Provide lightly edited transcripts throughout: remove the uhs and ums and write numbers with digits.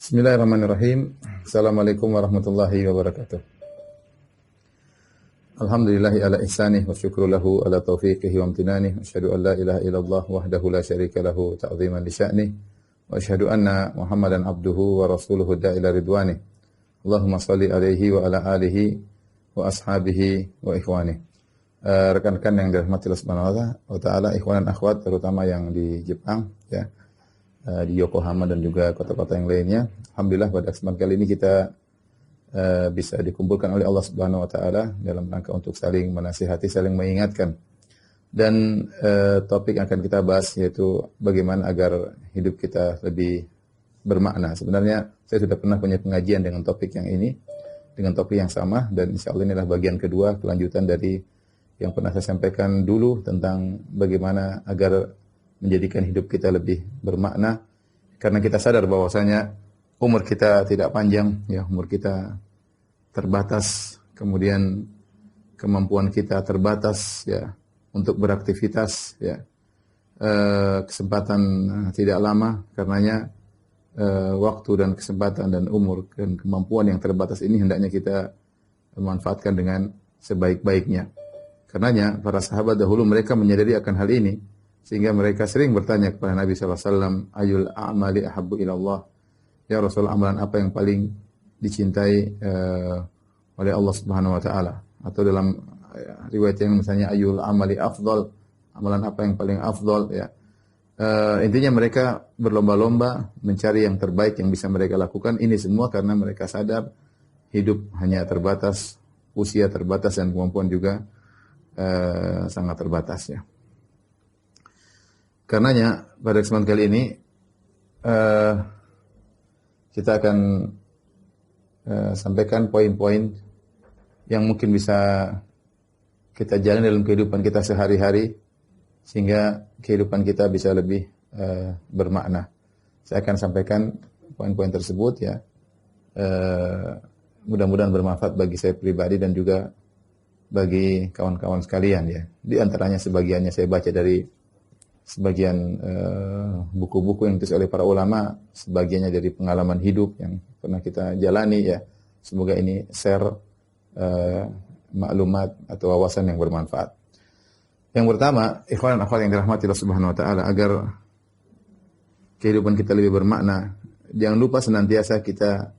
Bismillahirrahmanirrahim. Assalamualaikum warahmatullahi wabarakatuh. Alhamdulillahi ala ihsanih wa syukru lahu ala taufiqihi wa amtinanih. Asyhadu an la ilaha illallah wahdahu la syarika lahu ta'ziman li sya'nih. Wa asyhadu anna Muhammadan abduhu wa rasuluhu da'ila ridwanih. Allahumma salli alaihi wa ala alihi wa ashabihi wa ikhwanih. Rekan-rekan yang dirahmati Allah Subhanahu wa taala, ikhwan dan akhwat terutama yang di Jepang ya. Di Yokohama dan juga kota-kota yang lainnya. Alhamdulillah pada kesempatan kali ini kita bisa dikumpulkan oleh Allah Subhanahu wa taala dalam rangka untuk saling menasihati, saling mengingatkan. Dan topik yang akan kita bahas yaitu bagaimana agar hidup kita lebih bermakna. Sebenarnya saya sudah pernah punya pengajian dengan topik yang ini, dengan topik yang sama, dan insyaallah inilah bagian kedua, kelanjutan dari yang pernah saya sampaikan dulu tentang bagaimana agar menjadikan hidup kita lebih bermakna, karena kita sadar bahwasanya umur kita tidak panjang ya, umur kita terbatas, kemudian kemampuan kita terbatas ya untuk beraktivitas ya, kesempatan tidak lama, karenanya waktu dan kesempatan dan umur dan kemampuan yang terbatas ini hendaknya kita manfaatkan dengan sebaik-baiknya. Karenanya para sahabat dahulu mereka menyadari akan hal ini, sehingga mereka sering bertanya kepada Nabi SAW, ayul a'mali ahabbu ilallah. Ya Rasulullah, amalan apa yang paling dicintai oleh Allah Subhanahu wa taala? Atau dalam riwayat yang misalnya ayul amali afdal, amalan apa yang paling afdal ya. Intinya mereka berlomba-lomba mencari yang terbaik yang bisa mereka lakukan. Ini semua karena mereka sadar hidup hanya terbatas, usia terbatas, dan kemampuan juga sangat terbatas ya. Karenanya pada kesempatan kali ini kita akan sampaikan poin-poin yang mungkin bisa kita jalani dalam kehidupan kita sehari-hari sehingga kehidupan kita bisa lebih bermakna. Saya akan sampaikan poin-poin tersebut ya. Mudah-mudahan bermanfaat bagi saya pribadi dan juga bagi kawan-kawan sekalian ya. Di antaranya sebagiannya saya baca dari sebagian buku-buku yang ditulis oleh para ulama, sebagiannya dari pengalaman hidup yang pernah kita jalani ya. Semoga ini share maklumat atau wawasan yang bermanfaat. Yang pertama, ikhwan dan akhwat yang dirahmati Allah Subhanahu wa taala, agar kehidupan kita lebih bermakna, jangan lupa senantiasa kita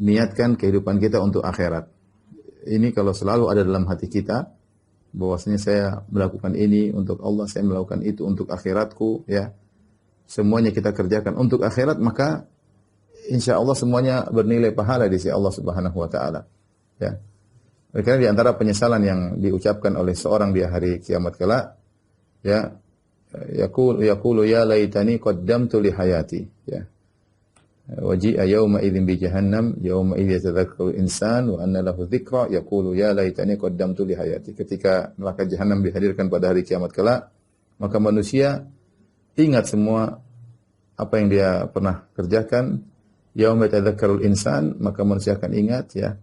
niatkan kehidupan kita untuk akhirat. Ini kalau selalu ada dalam hati kita, bahwasanya saya melakukan ini untuk Allah, saya melakukan itu untuk akhiratku ya. Semuanya kita kerjakan untuk akhirat, maka insya Allah semuanya bernilai pahala di sisi Allah Subhanahu wa taala. Ya. Karena di antara penyesalan yang diucapkan oleh seorang di hari kiamat kelak ya, yaqulu ya laitani qaddamtu li hayati ya. Waji'a yawma idzin bi jahannam yawma idz yatadhakkaru insan wa anna lahu dzikra yaqulu ya laitani qaddamtu li hayati. Ketika neraka jahanam dihadirkan pada hari kiamat kelak, maka manusia ingat semua apa yang dia pernah kerjakan. Yawma yatadhakkaru insan, maka manusia akan ingat ya.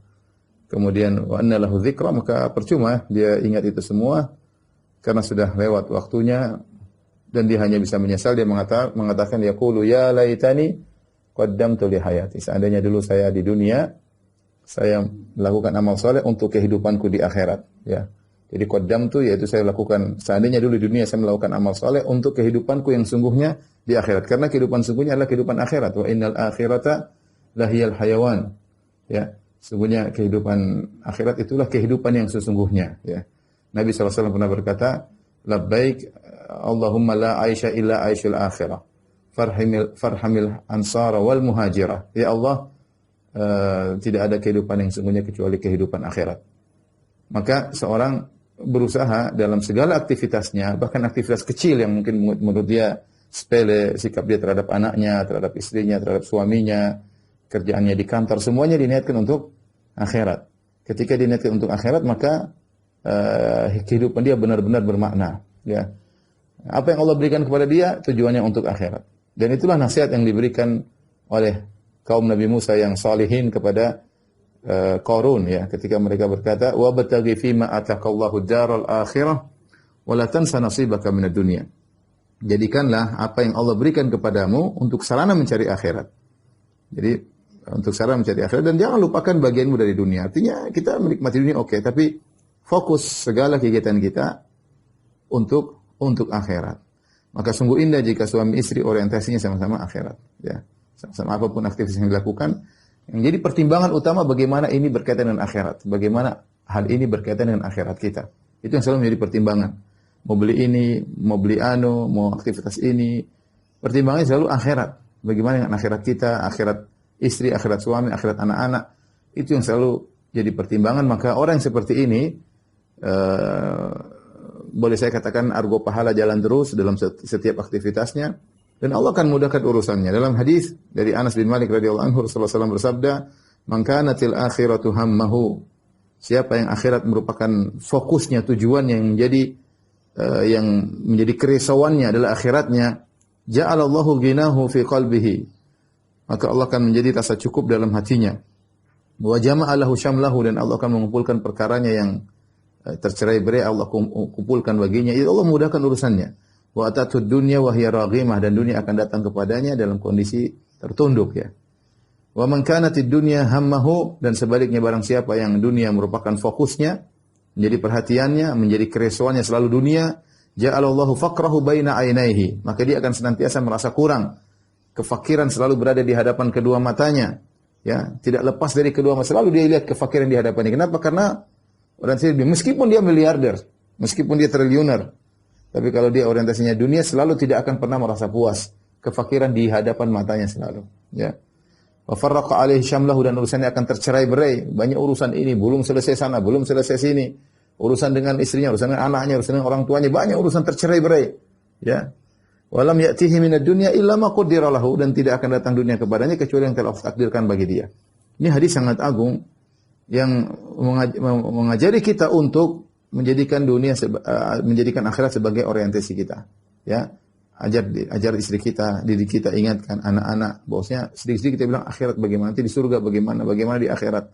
Kemudian wa anna lahu dzikra, maka percuma dia ingat itu semua karena sudah lewat waktunya dan dia hanya bisa menyesal. Dia mengatakan yaqulu ya laitani qaddamtu li hayati. Seandainya dulu saya di dunia, saya melakukan amal soleh untuk kehidupanku di akhirat. Ya. Jadi qaddamtu yaitu saya lakukan, seandainya dulu di dunia saya melakukan amal soleh untuk kehidupanku yang sungguhnya di akhirat. Karena kehidupan sungguhnya adalah kehidupan akhirat. Wa innal akhirata lahiyal hayawan. Ya. Sungguhnya kehidupan akhirat itulah kehidupan yang sesungguhnya. Ya. Nabi SAW pernah berkata, labbaik Allahumma la aisha illa aishul akhirah. Farhamil ansara wal muhajirah. Ya Allah, tidak ada kehidupan yang sungguhnya kecuali kehidupan akhirat. Maka seorang berusaha dalam segala aktivitasnya, bahkan aktivitas kecil yang mungkin menurut dia sepele, sikap dia terhadap anaknya, terhadap istrinya, terhadap suaminya, kerjaannya di kantor, semuanya diniatkan untuk akhirat. Ketika diniatkan untuk akhirat, maka kehidupan dia benar-benar bermakna. Ya. Apa yang Allah berikan kepada dia, tujuannya untuk akhirat. Dan itulah nasihat yang diberikan oleh kaum Nabi Musa yang salihin kepada Qarun ya, ketika mereka berkata wa bataghi fima ataqallahu daral akhirah wa la tansa nasibaka minad dunya. Jadikanlah apa yang Allah berikan kepadamu untuk sarana mencari akhirat. Jadi untuk cara mencari akhirat dan jangan lupakan bagianmu dari dunia. Artinya kita menikmati dunia oke, tapi fokus segala kegiatan kita untuk akhirat. Maka sungguh indah jika suami istri orientasinya sama-sama akhirat, ya. Sama-sama apapun aktivitas yang dilakukan, yang jadi pertimbangan utama bagaimana ini berkaitan dengan akhirat, bagaimana hal ini berkaitan dengan akhirat kita. Itu yang selalu menjadi pertimbangan. Mau beli ini, mau beli mau aktivitas ini, pertimbangannya selalu akhirat. Bagaimana dengan akhirat kita, akhirat istri, akhirat suami, akhirat anak-anak. Itu yang selalu jadi pertimbangan. Maka orang yang seperti ini boleh saya katakan argo pahala jalan terus dalam setiap aktivitasnya dan Allah akan mudahkan urusannya. Dalam hadis dari Anas bin Malik radhiyallahu anhu Rasulullah SAW bersabda, "Man kanatil akhiratu hammahu." Siapa yang akhirat merupakan fokusnya, tujuan yang menjadi kerisauannya adalah akhiratnya, ja'alallahu ghinahu fi qalbihi. Maka Allah akan menjadi rasa cukup dalam hatinya. Wa jama'a lahu syamlahu, dan Allah akan mengumpulkan perkaranya yang tercerai-berai, Allah kumpulkan baginya. Itu Allah mudahkan urusannya. Wa atatud dunya wa hiya raghimah, dan dunia akan datang kepadanya dalam kondisi tertunduk, ya. Wa man kanatid dunya hammahu, dan sebaliknya barang siapa yang dunia merupakan fokusnya, menjadi perhatiannya, menjadi keresahannya selalu dunia, ja'alallahu faqrahu baina ainaihi, maka dia akan senantiasa merasa kurang. Kefakiran selalu berada di hadapan kedua matanya, ya, tidak lepas dari kedua mata, selalu dia lihat kefakiran di hadapannya. Kenapa? Karena orang sendiri meskipun dia miliarder, meskipun dia triliuner, tapi kalau dia orientasinya dunia selalu tidak akan pernah merasa puas. Kefakiran di hadapan matanya selalu, ya. Wa farraqa alaihi syamlahu, dan urusannya akan tercerai-berai. Banyak urusan ini, belum selesai sana, belum selesai sini. Urusan dengan istrinya, urusan dengan anaknya, urusan dengan orang tuanya, banyak urusan tercerai-berai. Ya. Walam ya'tihi minad dunya illa ma qaddara lahu, dan tidak akan datang dunia kepadanya kecuali yang telah Allah takdirkan bagi dia. Ini hadis sangat agung yang mengajari kita untuk menjadikan menjadikan akhirat sebagai orientasi kita. Ya. Ajar istri kita, diri kita, ingatkan anak-anak, bahwasanya sedikit-sedikit kita bilang akhirat bagaimana, nanti di surga bagaimana di akhirat.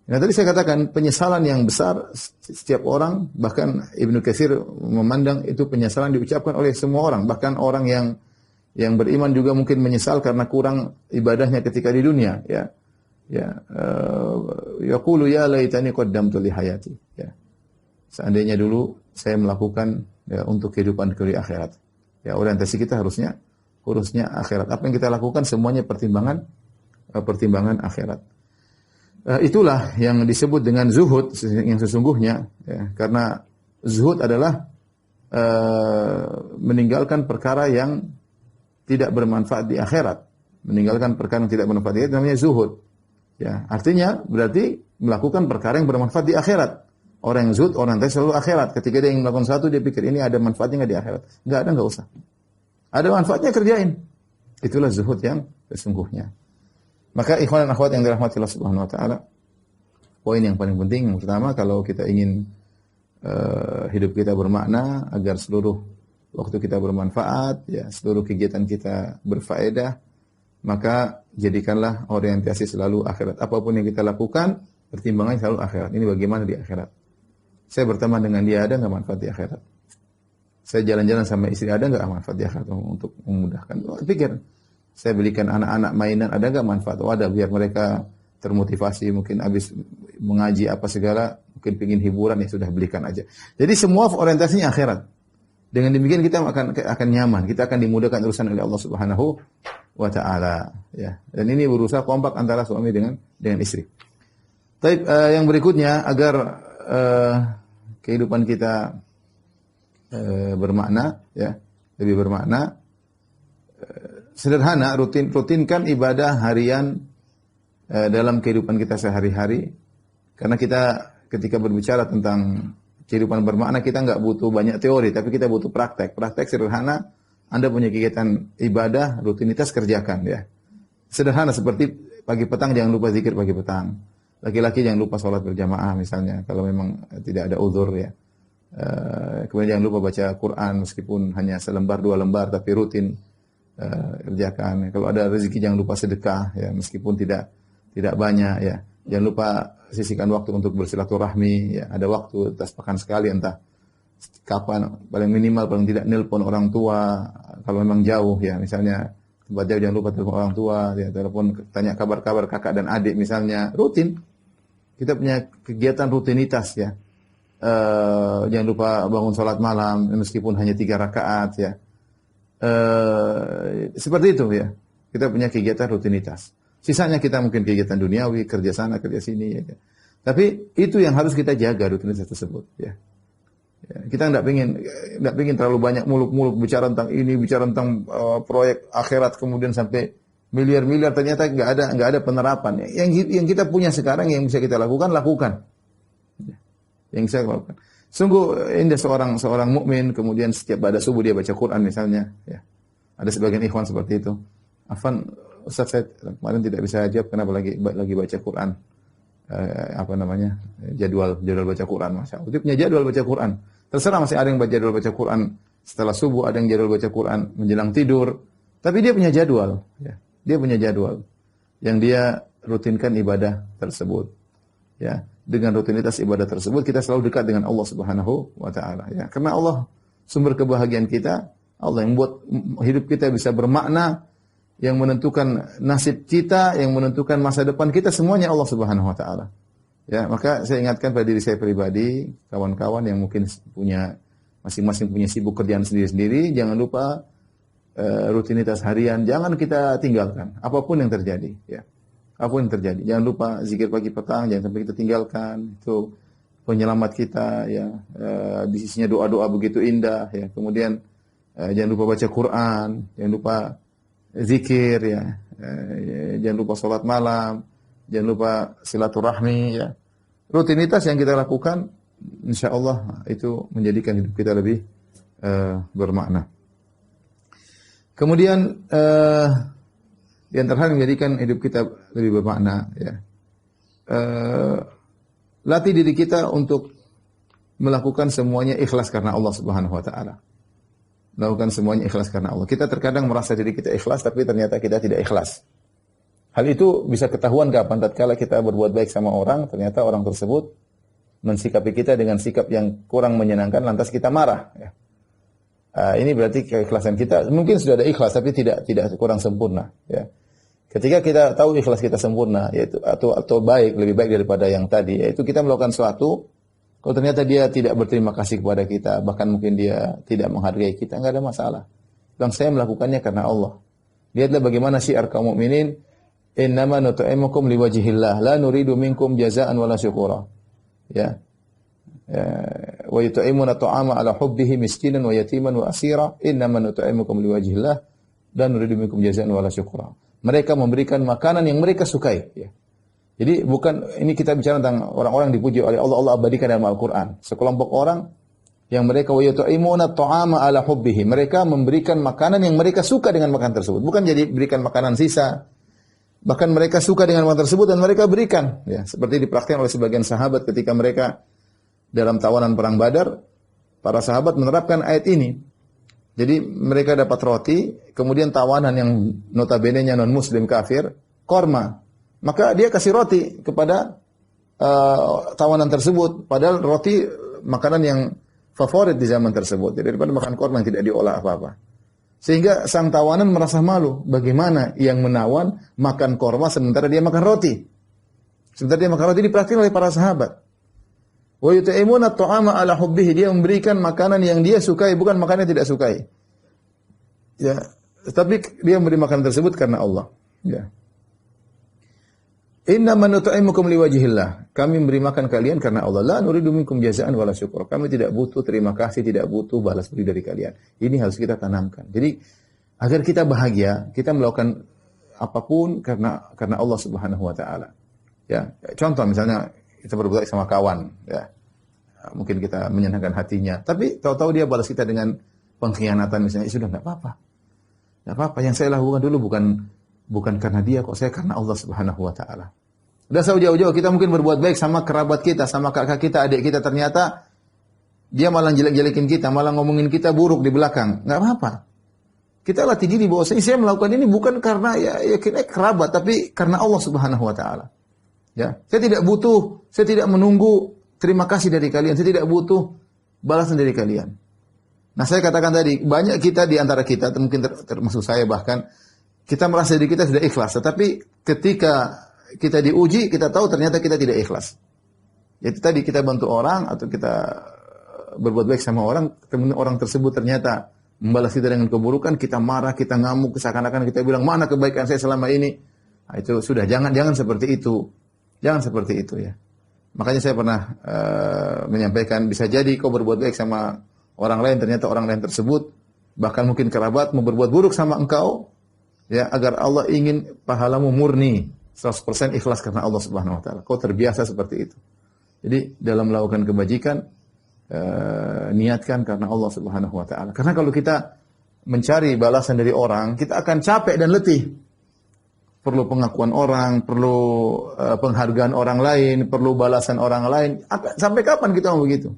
Nah, tadi saya katakan penyesalan yang besar setiap orang, bahkan Ibnu Katsir memandang itu penyesalan diucapkan oleh semua orang, bahkan orang yang beriman juga mungkin menyesal karena kurang ibadahnya ketika di dunia, ya. Ya, yaqulu ya laitani qaddamtu li hayati, ya. Seandainya dulu saya melakukan, ya, untuk kehidupan di akhirat. Ya, orientasi kita harusnya akhirat. Apa yang kita lakukan semuanya pertimbangan akhirat. Itulah yang disebut dengan zuhud yang sesungguhnya, ya, karena zuhud adalah meninggalkan perkara yang tidak bermanfaat di akhirat. Meninggalkan perkara yang tidak bermanfaat di akhirat namanya zuhud. Ya, artinya berarti melakukan perkara yang bermanfaat di akhirat. Orang yang zuhud, orang yang selalu akhirat. Ketika dia ingin melakukan sesuatu, dia pikir ini ada manfaatnya nggak di akhirat? Nggak usah. Ada manfaatnya, kerjain. Itulah zuhud yang sesungguhnya. Maka ikhwan dan akhwat yang dirahmati Allah Subhanahu wa taala, poin yang paling penting yang pertama, kalau kita ingin hidup kita bermakna, agar seluruh waktu kita bermanfaat, ya, seluruh kegiatan kita berfaedah, maka jadikanlah orientasi selalu akhirat. Apapun yang kita lakukan, pertimbangannya selalu akhirat. Ini bagaimana di akhirat? Saya berteman dengan dia, ada nggak manfaat di akhirat? Saya jalan-jalan sama istri, ada nggak manfaat di akhirat untuk memudahkan? Pikir, saya belikan anak-anak mainan, ada nggak manfaat? Ada, biar mereka termotivasi, mungkin habis mengaji apa segala, mungkin pingin hiburan, ya sudah belikan aja. Jadi semua orientasinya akhirat. Dengan demikian kita akan nyaman, kita akan dimudahkan urusan oleh Allah Subhanahu wa taala, ya. Dan ini berusaha kompak antara suami dengan istri. Baik, yang berikutnya agar kehidupan kita bermakna, ya, lebih bermakna, sederhana, rutinkan ibadah harian dalam kehidupan kita sehari-hari. Karena kita ketika berbicara tentang kehidupan bermakna, kita nggak butuh banyak teori, tapi kita butuh praktek. Praktek sederhana, Anda punya kegiatan ibadah, rutinitas, kerjakan, ya. Sederhana seperti pagi petang jangan lupa zikir pagi petang. Laki-laki jangan lupa sholat berjamaah misalnya, kalau memang tidak ada uzur, ya. Kemudian jangan lupa baca Quran meskipun hanya selembar dua lembar, tapi rutin kerjakan. Kalau ada rezeki jangan lupa sedekah, ya, meskipun tidak banyak, ya. Jangan lupa sisihkan waktu untuk bersilaturahmi, ya. Ada waktu tas pekan sekali, entah kapan, paling minimal paling tidak nelpon orang tua kalau memang jauh, ya, misalnya tempat jauh jangan lupa telepon orang tua, ya, telepon tanya kabar-kabar kakak dan adik misalnya, rutin. Kita punya kegiatan rutinitas ya. Jangan lupa bangun sholat malam meskipun hanya 3 rakaat ya. Seperti itu ya. Kita punya kegiatan rutinitas. Sisanya kita mungkin kegiatan duniawi, kerja sana, kerja sini ya. Tapi itu yang harus kita jaga rutinitas tersebut ya. Ya, kita nggak pingin terlalu banyak muluk-muluk bicara tentang ini, bicara tentang proyek akhirat kemudian sampai miliar-miliar ternyata nggak ada penerapan. Yang kita punya sekarang yang bisa kita lakukan. Ya, yang bisa kita lakukan. Sungguh indah seorang mukmin kemudian setiap pada subuh dia baca Quran misalnya. Ya. Ada sebagian ikhwan seperti itu. Afan, Ustaz saya kemarin tidak bisa jawab kenapa lagi baca Quran. Jadwal baca Quran, masya Allah. Dia punya jadwal baca Quran. Terserah masih ada yang jadwal baca Quran setelah subuh, ada yang jadwal baca Quran menjelang tidur. Tapi dia punya jadwal, ya. Dia punya jadwal yang dia rutinkan ibadah tersebut. Ya, dengan rutinitas ibadah tersebut kita selalu dekat dengan Allah Subhanahu wa taala, ya. Karena Allah sumber kebahagiaan kita, Allah yang buat hidup kita bisa bermakna, yang menentukan nasib kita, yang menentukan masa depan kita, semuanya Allah Subhanahu wa taala. Ya, maka saya ingatkan pada diri saya pribadi, kawan-kawan yang mungkin punya masing-masing punya sibuk kerjaan sendiri-sendiri, jangan lupa rutinitas harian jangan kita tinggalkan, apapun yang terjadi, ya. Apapun yang terjadi, jangan lupa zikir pagi petang, jangan sampai kita tinggalkan. Itu penyelamat kita, ya. Di sisinya doa-doa begitu indah, ya. Kemudian jangan lupa baca Quran, jangan lupa zikir, ya. Jangan lupa sholat malam, jangan lupa silaturahmi, ya. Rutinitas yang kita lakukan, insya Allah itu menjadikan hidup kita lebih bermakna. Kemudian di antara hal yang menjadikan hidup kita lebih bermakna, ya. Latih diri kita untuk melakukan semuanya ikhlas karena Allah Subhanahu wa taala. Melakukan semuanya ikhlas karena Allah. Kita terkadang merasa diri kita ikhlas tapi ternyata kita tidak ikhlas. Hal itu bisa ketahuan kapan? Tatkala kita berbuat baik sama orang, ternyata orang tersebut mensikapi kita dengan sikap yang kurang menyenangkan, lantas kita marah, ya. Ini berarti keikhlasan kita mungkin sudah ada ikhlas tapi tidak kurang sempurna, ya. Ketika kita tahu ikhlas kita sempurna, yaitu atau baik, lebih baik daripada yang tadi, yaitu kita melakukan suatu, kalau ternyata dia tidak berterima kasih kepada kita, bahkan mungkin dia tidak menghargai kita, enggak ada masalah. Dan saya melakukannya karena Allah. Lihatlah bagaimana syiar kaum mukminin, innama nut'imukum liwajhillah, la nuridu minkum jazaa'an wala syukura. Ya. Wa yut'imuna ta'ama ala hubbihi miskinan wa yatiman wa asira, innama nut'imukum liwajhillah, la nuridu minkum jazaa'an wala syukura. Mereka memberikan makanan yang mereka sukai, ya. Jadi bukan, ini kita bicara tentang orang-orang dipuji oleh Allah, Allah abadikan dalam Al-Quran. Sekelompok orang yang mereka wa yut'imuna ta'ama ala hubbihi, mereka memberikan makanan yang mereka suka dengan makanan tersebut. Bukan jadi berikan makanan sisa. Bahkan mereka suka dengan makanan tersebut dan mereka berikan, ya. Seperti dipraktikkan oleh sebagian sahabat ketika mereka dalam tawanan perang Badar, para sahabat menerapkan ayat ini. Jadi mereka dapat roti, kemudian tawanan yang notabene-nya non-muslim kafir, korma. Maka dia kasih roti kepada tawanan tersebut. Padahal roti makanan yang favorit di zaman tersebut. Jadi daripada makan korma yang tidak diolah apa-apa. Sehingga sang tawanan merasa malu. Bagaimana yang menawan makan korma sementara dia makan roti. Sementara dia makan roti dipraktikkan oleh para sahabat. Wa yut'imuna at-ta'ama ala hubbihi, dia memberikan makanan yang dia sukai, bukan makanan yang tidak sukai. Ya, tapi dia memberi makanan tersebut karena Allah. Ya. Innama nut'imukum liwajhillah. Kami memberi makan kalian karena Allah. La nuridu minkum jazaa'an wala syukur. Kami tidak butuh terima kasih, tidak butuh balas budi dari kalian. Ini harus kita tanamkan. Jadi agar kita bahagia, kita melakukan apapun karena Allah Subhanahu wa taala. Ya, contoh misalnya kita berbuat sama kawan, ya. Mungkin kita menyenangkan hatinya, tapi tahu-tahu dia balas kita dengan pengkhianatan misalnya, sudah enggak apa-apa. Enggak apa-apa, yang saya lakukan dulu bukan karena dia kok, saya karena Allah Subhanahu wa taala. Udah jauh-jauh kita mungkin berbuat baik sama kerabat kita, sama kakak kita, adik kita, ternyata dia malah jelek-jelekin kita, malah ngomongin kita buruk di belakang. Enggak apa-apa. Kita latih diri bahwa saya melakukan ini bukan karena ya kerabat, tapi karena Allah Subhanahu wa taala. Ya, saya tidak menunggu terima kasih dari kalian, saya tidak butuh balasan dari kalian. Nah, saya katakan tadi, banyak kita di antara kita, mungkin termasuk saya bahkan, Kita merasa diri kita sudah ikhlas, tetapi ketika kita diuji, kita tahu ternyata kita tidak ikhlas. Jadi tadi kita bantu orang atau kita berbuat baik sama orang, kemudian orang tersebut ternyata membalas kita dengan keburukan, kita marah, kita ngamuk, seakan-akan kita bilang, mana kebaikan saya selama ini? Nah, itu sudah, jangan seperti itu. Jangan seperti itu ya. Makanya saya pernah menyampaikan, bisa jadi kau berbuat baik sama orang lain, ternyata orang lain tersebut, bahkan mungkin kerabat, mau berbuat buruk sama engkau, ya, agar Allah ingin pahalamu murni, 100% ikhlas karena Allah Subhanahu wa taala. Kau terbiasa seperti itu. Jadi dalam melakukan kebajikan, niatkan karena Allah Subhanahu wa taala. Karena kalau kita mencari balasan dari orang, kita akan capek dan letih. Perlu pengakuan orang, perlu penghargaan orang lain, perlu balasan orang lain. Sampai kapan kita mau begitu?